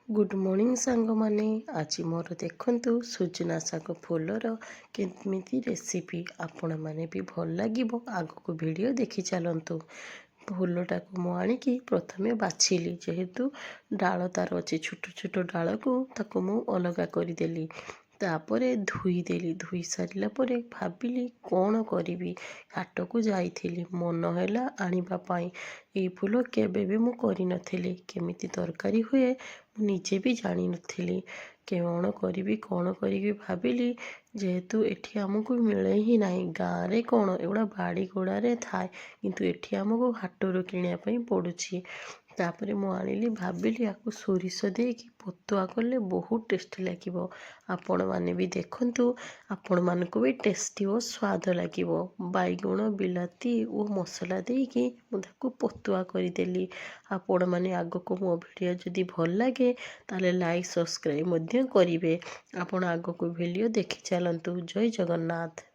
Good morning सांग माने आज मोर देखंतु सुजना शाग फूलर केमिति रेसिपी आपण माने भी भल लागिबो आगको वीडियो देखि चलंतु। फूलटा को मु आनिकी प्रथमे बाछिली जेहेतु डाल तार अच्छे छोट छोट डाल को ताको मु अलगा करदेली। तापरे धोईदेली धोई सारा पर भाविली कौन करी हाट को जाइली मन है आने ये फूल केबे भी मु करी नथिली केमिति तरकारी हुए निजे भी जानी नथिली कौन करी भाविली जेहेतु एठी आमको मिले ही ना गाँव रे कौन एगुड़ा बाड़ी गोड़े थाए किंतु एठी आमको हाटरू किणापी पड़ुछि। तापर मु आनिली भाविली आपको सोरिष देकी पतुआ कले बहुत टेस्टी लगे। आपण मैंने भी देखंतु आपण मानक भी टेस्टी और स्वाद लगे। बैगुण बिलाती और मसला देकी मुझे पतुआ करदेली। आपण मैंने आग को मो वीडियो जदि भल लगे ताले लाइक सब्सक्राइब करेंगे। आपण आग को वीडियो देखि चलतु। जय जगन्नाथ।